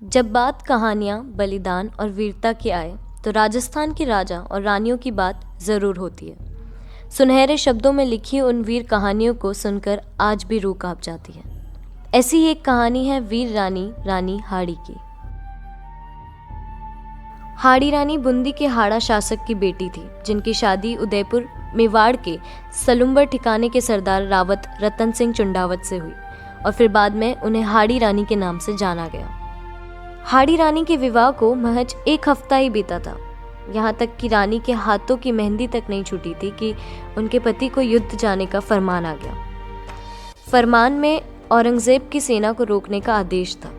जब बात कहानियाँ, बलिदान और वीरता की आए तो राजस्थान के राजा और रानियों की बात ज़रूर होती है। सुनहरे शब्दों में लिखी उन वीर कहानियों को सुनकर आज भी रूह कांप जाती है। ऐसी ही एक कहानी है वीर रानी रानी हाड़ी की। हाड़ी रानी बूंदी के हाड़ा शासक की बेटी थी, जिनकी शादी उदयपुर मेवाड़ के सलुम्बर ठिकाने के सरदार रावत रतन सिंह चुंडावत से हुई और फिर बाद में उन्हें हाड़ी रानी के नाम से जाना गया। हाड़ी रानी के विवाह को महज एक हफ्ता ही बीता था। यहाँ तक कि रानी के हाथों की मेहंदी तक नहीं छूटी थी कि उनके पति को युद्ध जाने का फरमान आ गया। फरमान में औरंगजेब की सेना को रोकने का आदेश था,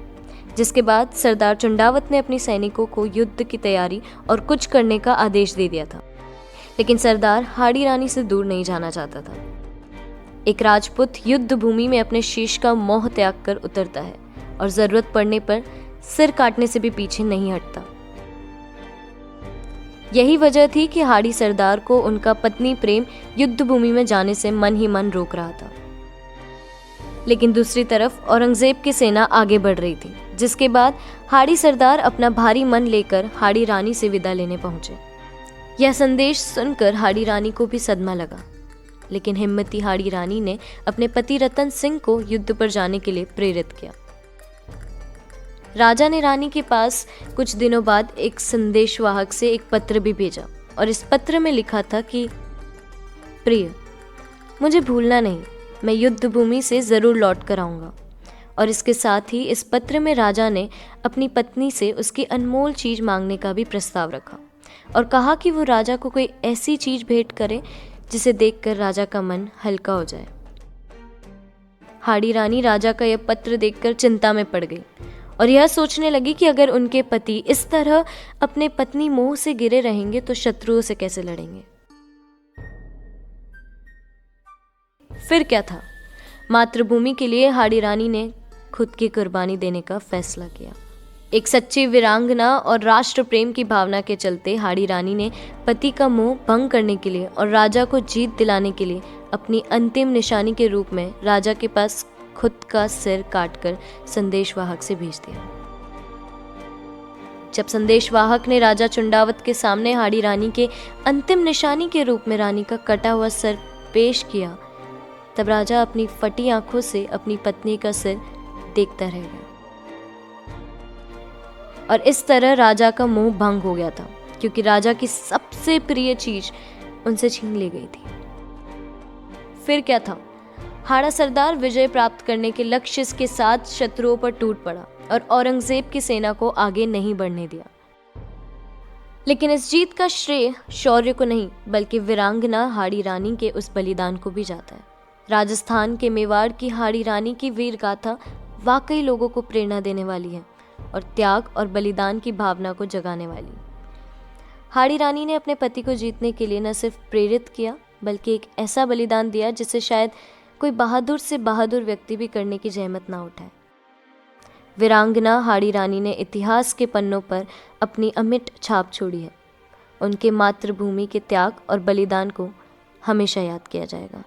जिसके बाद सरदार चुंडावत ने अपने सैनिकों को युद्ध की तैयारी और कुछ करने का आदेश दे दिया था। लेकिन सरदार हाड़ी रानी से दूर नहीं जाना चाहता था। एक राजपूत युद्ध भूमि में अपने शीश का मोह त्याग कर उतरता है और जरूरत पड़ने पर सिर काटने से भी पीछे नहीं हटता। यही वजह थी कि हाड़ी सरदार को उनका पत्नी प्रेम युद्ध भूमि में जाने से मन ही मन रोक रहा था। लेकिन दूसरी तरफ औरंगजेब की सेना आगे बढ़ रही थी, जिसके बाद हाड़ी सरदार अपना भारी मन लेकर हाड़ी रानी से विदा लेने पहुंचे। यह संदेश सुनकर हाड़ी रानी को भी सदमा लगा, लेकिन हिम्मती हाड़ी रानी ने अपने पति रतन सिंह को युद्ध पर जाने के लिए प्रेरित किया। राजा ने रानी के पास कुछ दिनों बाद एक संदेशवाहक से एक पत्र भी भेजा और इस पत्र में लिखा था कि प्रिय, मुझे भूलना नहीं, मैं युद्ध भूमि से जरूर लौट कर आऊंगा। और इसके साथ ही इस पत्र में राजा ने अपनी पत्नी से उसकी अनमोल चीज मांगने का भी प्रस्ताव रखा और कहा कि वो राजा को कोई ऐसी चीज भेंट करे जिसे देखकर राजा का मन हल्का हो जाए। हाड़ी रानी राजा का यह पत्र देखकर चिंता में पड़ गई और यह सोचने लगी कि अगर उनके पति इस तरह अपने पत्नी मोह से गिरे रहेंगे तो शत्रुओं से कैसे लड़ेंगे। फिर क्या था, मातृभूमि के लिए हाड़ी रानी ने खुद की कुर्बानी देने का फैसला किया। एक सच्ची वीरांगना और राष्ट्र प्रेम की भावना के चलते हाड़ी रानी ने पति का मोह भंग करने के लिए और राजा को जीत दिलाने के लिए अपनी अंतिम निशानी के रूप में राजा के पास खुद का सिर काटकर संदेशवाहक से भेज दिया। जब संदेशवाहक ने राजा चुंडावत के सामने हाड़ी रानी के अंतिम निशानी के रूप में रानी का कटा हुआ सिर पेश किया, तब राजा अपनी फटी आंखों से अपनी पत्नी का सिर देखता रह गया और इस तरह राजा का मोह भंग हो गया था, क्योंकि राजा की सबसे प्रिय चीज उनसे छीन ली गई थी। फिर क्या था, हाड़ा सरदार विजय प्राप्त करने के लक्ष्य के साथ शत्रुओं पर टूट पड़ा और औरंगजेब की सेना को आगे नहीं बढ़ने दिया। लेकिन इस जीत का श्रेय शौर्य को नहीं, बल्कि वीरांगना हाड़ी रानी के उस बलिदान को भी जाता है। राजस्थान के मेवाड़ की हाड़ी रानी की वीर गाथा वाकई लोगों को प्रेरणा देने वाली है और त्याग और बलिदान की भावना को जगाने वाली। हाड़ी रानी ने अपने पति को जीतने के लिए न सिर्फ प्रेरित किया, बल्कि एक ऐसा बलिदान दिया जिसे शायद कोई बहादुर से बहादुर व्यक्ति भी करने की जहमत ना उठाए। वीरांगना हाड़ी रानी ने इतिहास के पन्नों पर अपनी अमिट छाप छोड़ी है। उनके मातृभूमि के त्याग और बलिदान को हमेशा याद किया जाएगा।